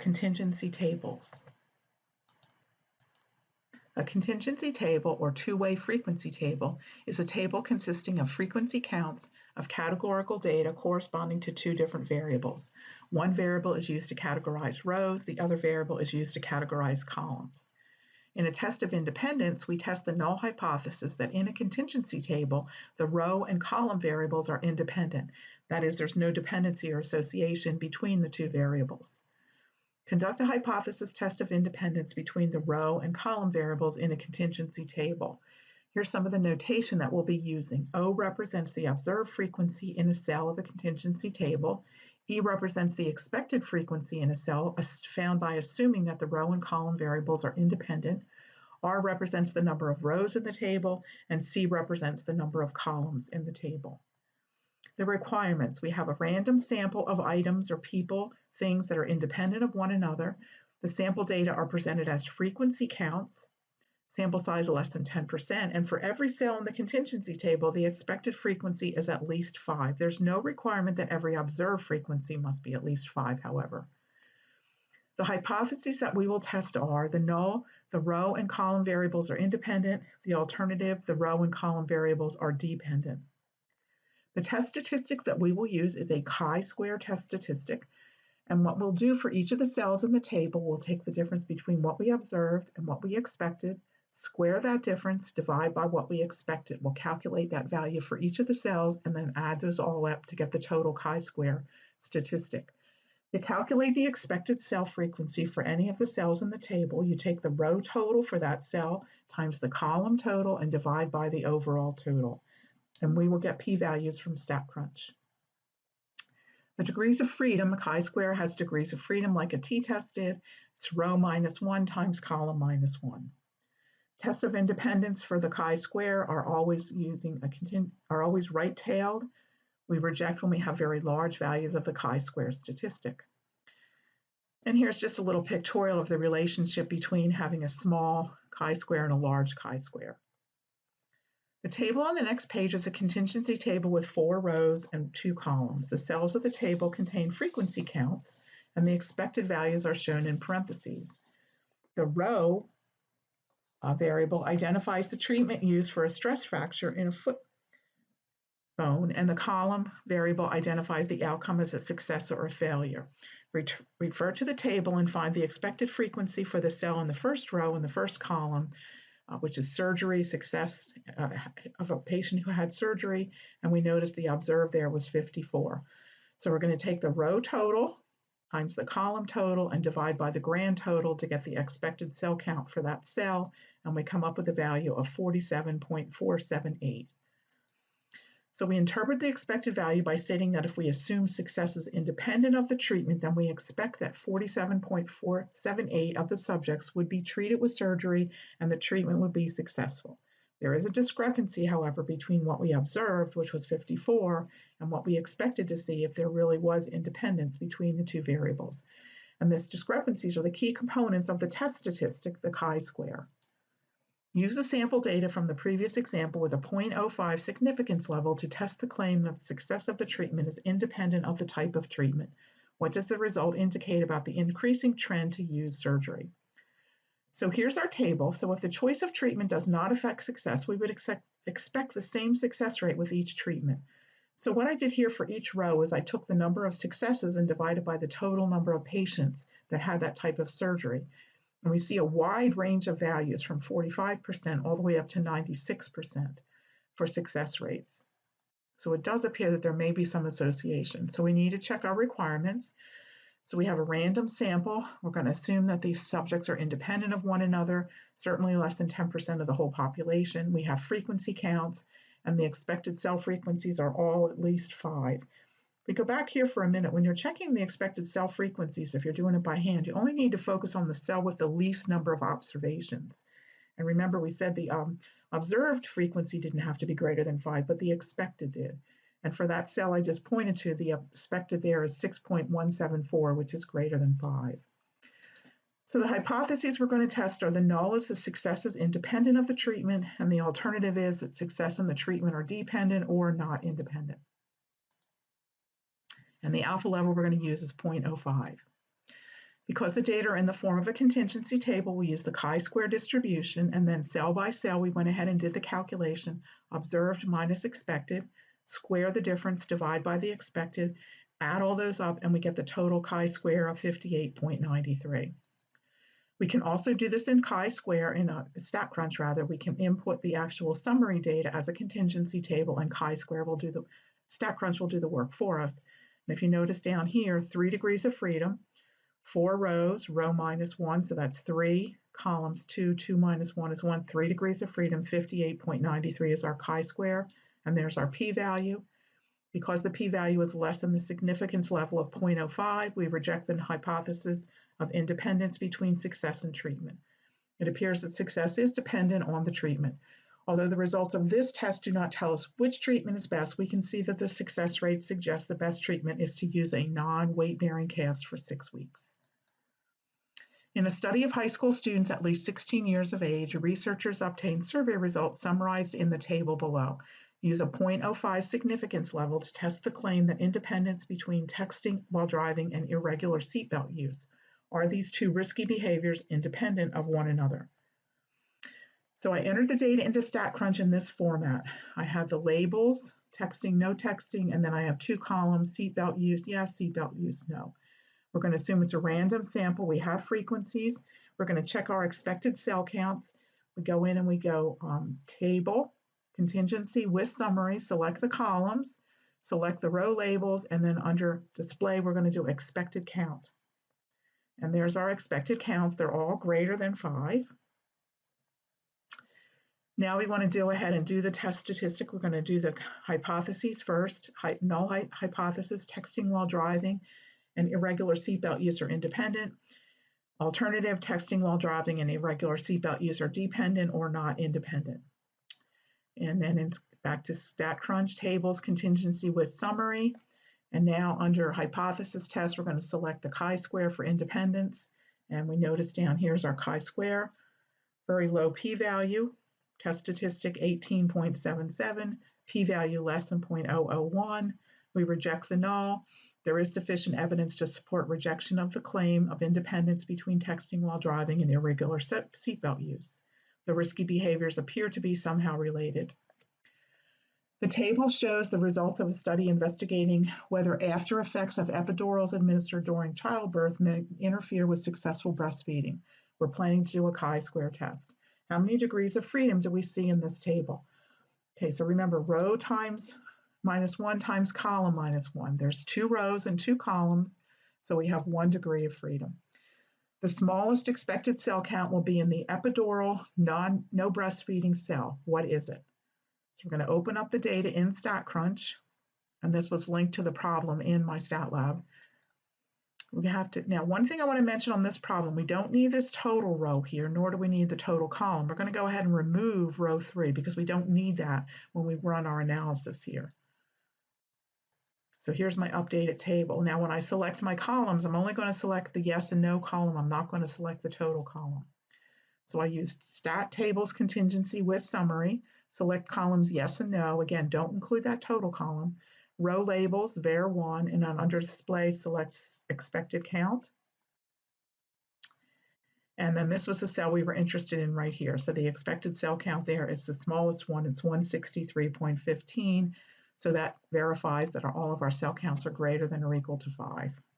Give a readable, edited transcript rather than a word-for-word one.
contingency tables. A contingency table or two-way frequency table is a table consisting of frequency counts of categorical data corresponding to two different variables. One variable is used to categorize rows, the other variable is used to categorize columns. In a test of independence, we test the null hypothesis that in a contingency table, the row and column variables are independent. That is, there's no dependency or association between the two variables. Conduct a hypothesis test of independence between the row and column variables in a contingency table. Here's some of the notation that we'll be using. O represents the observed frequency in a cell of a contingency table. E represents the expected frequency in a cell found by assuming that the row and column variables are independent. R represents the number of rows in the table, and C represents the number of columns in the table. The requirements: we have a random sample of items or people, things that are independent of one another. The sample data are presented as frequency counts, sample size less than 10%, and for every cell in the contingency table, the expected frequency is at least 5. There's no requirement that every observed frequency must be at least 5, however. The hypotheses that we will test are the null, the row and column variables are independent. The alternative, the row and column variables are dependent. The test statistic that we will use is a chi-square test statistic. And what we'll do for each of the cells in the table, we'll take the difference between what we observed and what we expected, square that difference, divide by what we expected. We'll calculate that value for each of the cells and then add those all up to get the total chi-square statistic. To calculate the expected cell frequency for any of the cells in the table, you take the row total for that cell times the column total and divide by the overall total. And we will get p-values from StatCrunch. The degrees of freedom, a chi-square has degrees of freedom like a t-test did. It's row minus 1 times column minus 1. Tests of independence for the chi-square are always right-tailed. We reject when we have very large values of the chi-square statistic. And here's just a little pictorial of the relationship between having a small chi-square and a large chi-square. The table on the next page is a contingency table with 4 rows and 2 columns. The cells of the table contain frequency counts, and the expected values are shown in parentheses. The row variable identifies the treatment used for a stress fracture in a foot bone, and the column variable identifies the outcome as a success or a failure. Refer to the table and find the expected frequency for the cell in the first row and the first column, which is surgery, success of a patient who had surgery, and we noticed the observed there was 54. So we're going to take the row total times the column total and divide by the grand total to get the expected cell count for that cell, and we come up with a value of 47.478. So we interpret the expected value by stating that if we assume success is independent of the treatment, then we expect that 47.478 of the subjects would be treated with surgery and the treatment would be successful. There is a discrepancy, however, between what we observed, which was 54, and what we expected to see if there really was independence between the two variables. And these discrepancies are the key components of the test statistic, the chi-square. Use the sample data from the previous example with a 0.05 significance level to test the claim that the success of the treatment is independent of the type of treatment. What does the result indicate about the increasing trend to use surgery? So here's our table. So if the choice of treatment does not affect success, we would expect the same success rate with each treatment. So what I did here for each row is I took the number of successes and divided by the total number of patients that had that type of surgery. And we see a wide range of values from 45% all the way up to 96% for success rates. So it does appear that there may be some association. So we need to check our requirements. So we have a random sample. We're going to assume that these subjects are independent of one another, certainly less than 10% of the whole population. We have frequency counts, and the expected cell frequencies are all at least 5. We go back here for a minute. When you're checking the expected cell frequencies, if you're doing it by hand, you only need to focus on the cell with the least number of observations. And remember, we said the observed frequency didn't have to be greater than 5, but the expected did. And for that cell I just pointed to, the expected there is 6.174, which is greater than 5. So the hypotheses we're going to test are the null is the success is independent of the treatment, and the alternative is that success and the treatment are dependent or not independent. And the alpha level we're going to use is 0.05. Because the data are in the form of a contingency table, we use the chi-square distribution, and then cell by cell, we went ahead and did the calculation, observed minus expected, square the difference, divide by the expected, add all those up, and we get the total chi-square of 58.93. We can also do this in chi-square, in a StatCrunch rather. We can input the actual summary data as a contingency table, and chi-square will do the, StatCrunch will do the work for us. And if you notice down here, 3 degrees of freedom, 4 rows, row minus 1, so that's 3 columns, 2, 2 minus 1 is 1, 3 degrees of freedom, 58.93 is our chi-square, and there's our p-value. Because the p-value is less than the significance level of 0.05, we reject the hypothesis of independence between success and treatment. It appears that success is dependent on the treatment. Although the results of this test do not tell us which treatment is best, we can see that the success rate suggests the best treatment is to use a non-weight-bearing cast for 6 weeks. In a study of high school students at least 16 years of age, researchers obtained survey results summarized in the table below. Use a 0.05 significance level to test the claim that independence between texting while driving and irregular seatbelt use. Are these two risky behaviors independent of one another? So I entered the data into StatCrunch in this format. I have the labels, texting, no texting, and then I have 2 columns, seatbelt use, yes, seatbelt use, no. We're going to assume it's a random sample. We have frequencies. We're going to check our expected cell counts. We go in and we go table, contingency with summary, select the columns, select the row labels, and then under display, we're going to do expected count. And there's our expected counts. They're all greater than 5. Now we want to go ahead and do the test statistic. We're going to do the hypotheses first. Null hypothesis, texting while driving, and irregular seatbelt use are independent. Alternative, texting while driving and irregular seatbelt use are dependent or not independent. And then back to StatCrunch, tables, contingency with summary. And now under hypothesis test, we're going to select the chi-square for independence. And we notice down here is our chi-square, very low p-value. Test statistic 18.77, p-value less than 0.001. We reject the null. There is sufficient evidence to support rejection of the claim of independence between texting while driving and irregular seatbelt use. The risky behaviors appear to be somehow related. The table shows the results of a study investigating whether after effects of epidurals administered during childbirth may interfere with successful breastfeeding. We're planning to do a chi-square test. How many degrees of freedom do we see in this table? Okay, so remember, row times -1 times column -1. There's 2 rows and 2 columns, so we have 1 degree of freedom. The smallest expected cell count will be in the epidural, no breastfeeding cell. What is it? So we're going to open up the data in StatCrunch, and this was linked to the problem in my stat lab. We have to, now one thing I want to mention on this problem, we don't need this total row here, nor do we need the total column. We're going to go ahead and remove row 3 because we don't need that when we run our analysis here. So here's my updated table. Now when I select my columns, I'm only going to select the yes and no column. I'm not going to select the total column. So I used stat tables contingency with summary, select columns yes and no. Again, don't include that total column. Row labels, var1, and then under display, select expected count. And then this was the cell we were interested in right here. So the expected cell count there is the smallest one. It's 163.15. So that verifies that all of our cell counts are greater than or equal to 5.